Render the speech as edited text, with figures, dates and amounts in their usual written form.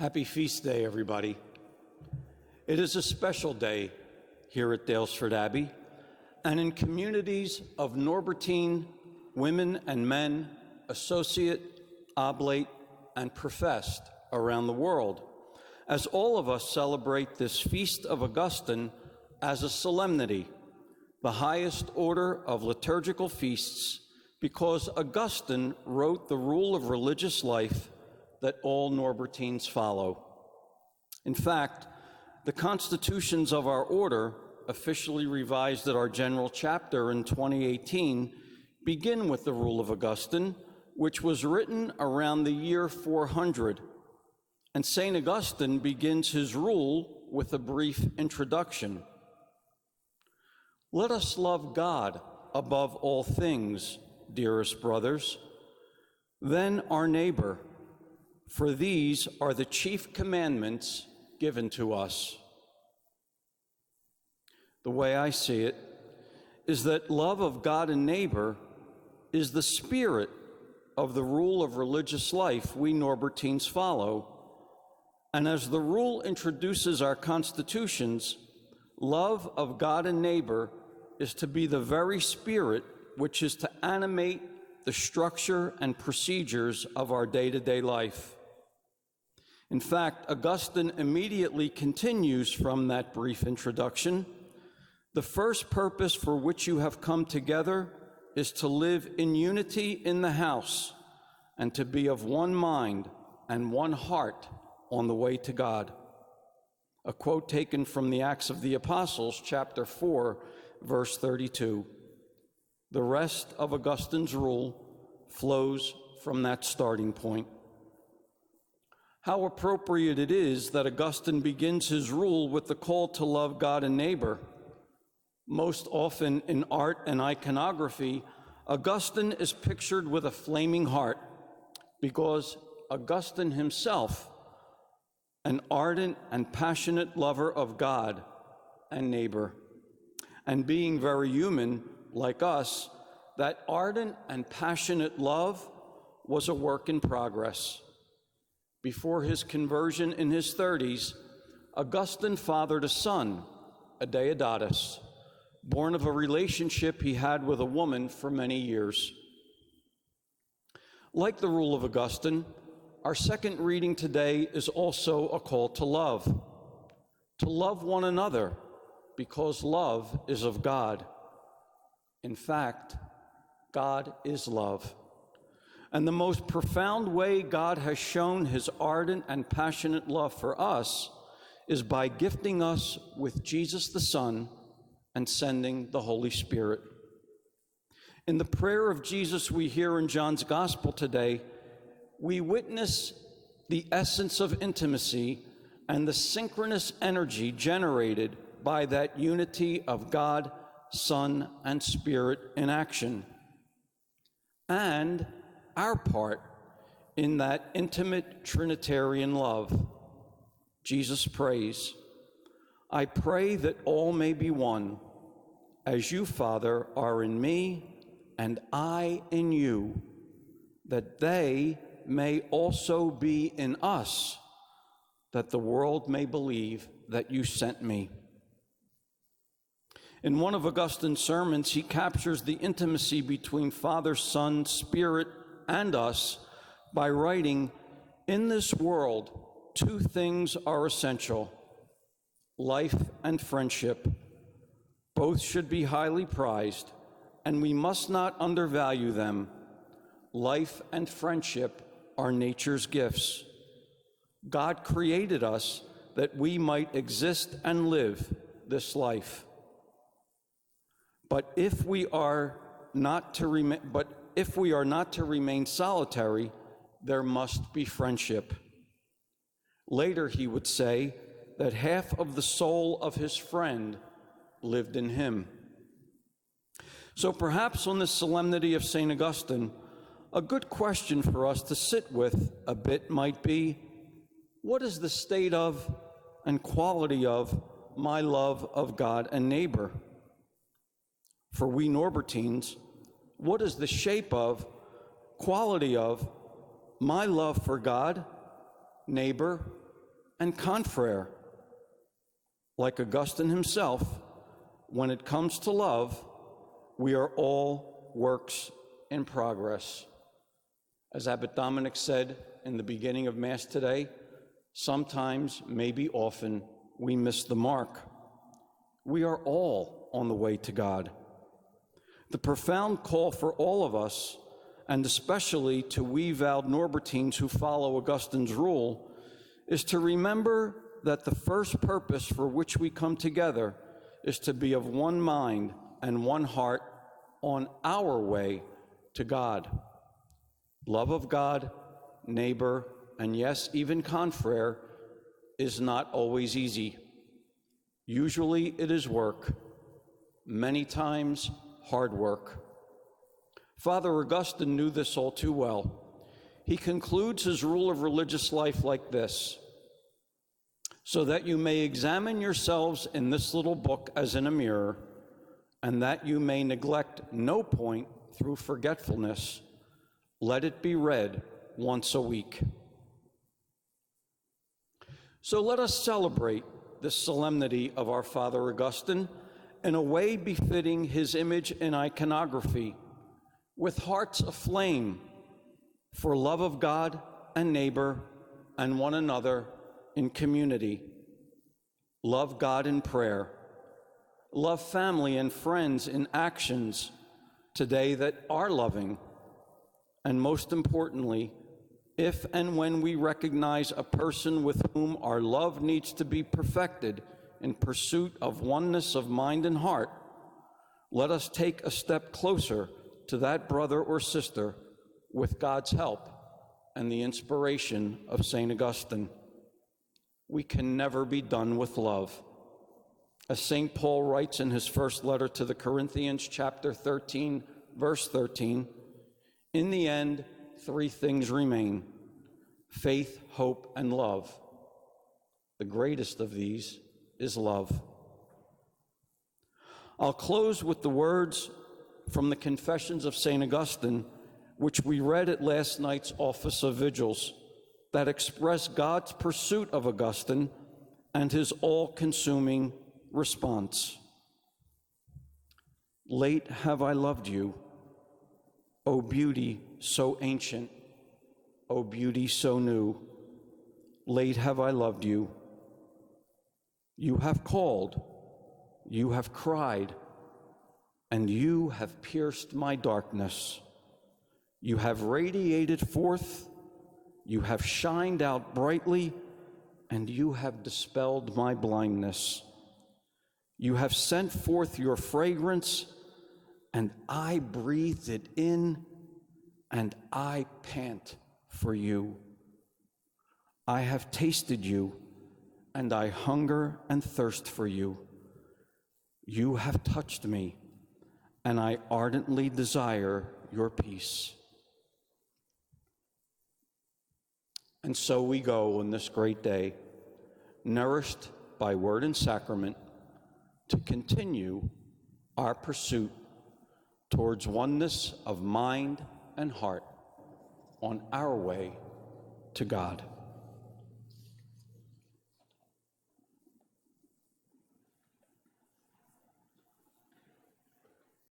Happy Feast Day, everybody. It is a special day here at Daylesford Abbey and in communities of Norbertine women and men, associate, oblate, and professed around the world, as all of us celebrate this Feast of Augustine as a solemnity, the highest order of liturgical feasts, because Augustine wrote the rule of religious life that all Norbertines follow. In fact, the constitutions of our order, officially revised at our general chapter in 2018, begin with the Rule of Augustine, which was written around the year 400. And St. Augustine begins his rule with a brief introduction. Let us love God above all things, dearest brothers, then our neighbor, for these are the chief commandments given to us. The way I see it is that love of God and neighbor is the spirit of the rule of religious life we Norbertines follow. And as the rule introduces our constitutions, love of God and neighbor is to be the very spirit which is to animate the structure and procedures of our day-to-day life. In fact, Augustine immediately continues from that brief introduction. The first purpose for which you have come together is to live in unity in the house and to be of one mind and one heart on the way to God. A quote taken from the Acts of the Apostles, chapter 4, verse 32. The rest of Augustine's rule flows from that starting point. How appropriate it is that Augustine begins his rule with the call to love God and neighbor. Most often in art and iconography, Augustine is pictured with a flaming heart because Augustine himself, an ardent and passionate lover of God and neighbor, and being very human like us, that ardent and passionate love was a work in progress. Before his conversion in his 30s, Augustine fathered a son, Deodatus, born of a relationship he had with a woman for many years. Like the Rule of Augustine, our second reading today is also a call to love one another, because love is of God. In fact, God is love. And the most profound way God has shown his ardent and passionate love for us is by gifting us with Jesus the Son and sending the Holy Spirit. In the prayer of Jesus we hear in John's Gospel today, we witness the essence of intimacy and the synchronous energy generated by that unity of God, Son, and Spirit in action, and our part in that intimate Trinitarian love. Jesus prays, I pray that all may be one, as you, Father, are in me and I in you, that they may also be in us, that the world may believe that you sent me. In one of Augustine's sermons, he captures the intimacy between Father, Son, Spirit, and us by writing, in this world, two things are essential, life and friendship. Both should be highly prized, and we must not undervalue them. Life and friendship are nature's gifts. God created us that we might exist and live this life. But if we are not to remain solitary, there must be friendship. Later, he would say that half of the soul of his friend lived in him. So perhaps on this solemnity of St. Augustine, a good question for us to sit with a bit might be, what is the state of and quality of my love of God and neighbor? For we Norbertines, what is the shape of, quality of my love for God, neighbor, and confrere. Like Augustine himself, when it comes to love, we are all works in progress. As Abbot Dominic said in the beginning of Mass today, sometimes, maybe often, we miss the mark. We are all on the way to God. The profound call for all of us, and especially to we vowed Norbertines who follow Augustine's rule, is to remember that the first purpose for which we come together is to be of one mind and one heart on our way to God. Love of God, neighbor, and yes, even confrere, is not always easy. Usually it is work, many times hard work. Father Augustine knew this all too well. He concludes his rule of religious life like this: so that you may examine yourselves in this little book as in a mirror, and that you may neglect no point through forgetfulness, let it be read once a week. So let us celebrate this solemnity of our Father Augustine in a way befitting his image in iconography, with hearts aflame for love of God and neighbor and one another in community. Love God in prayer. Love family and friends in actions today that are loving. And most importantly, if and when we recognize a person with whom our love needs to be perfected in pursuit of oneness of mind and heart, let us take a step closer to that brother or sister with God's help and the inspiration of St. Augustine. We can never be done with love. As St. Paul writes in his first letter to the Corinthians, chapter 13, verse 13, in the end, three things remain: faith, hope, and love. The greatest of these is love. I'll close with the words from the Confessions of St. Augustine, which we read at last night's Office of Vigils, that express God's pursuit of Augustine and his all-consuming response. Late have I loved you, O beauty so ancient, O beauty so new. Late have I loved you. You have called, you have cried, and you have pierced my darkness. You have radiated forth, you have shined out brightly, and you have dispelled my blindness. You have sent forth your fragrance, and I breathed it in, and I pant for you. I have tasted you, and I hunger and thirst for you. You have touched me, and I ardently desire your peace. And so we go on this great day, nourished by word and sacrament, to continue our pursuit towards oneness of mind and heart on our way to God.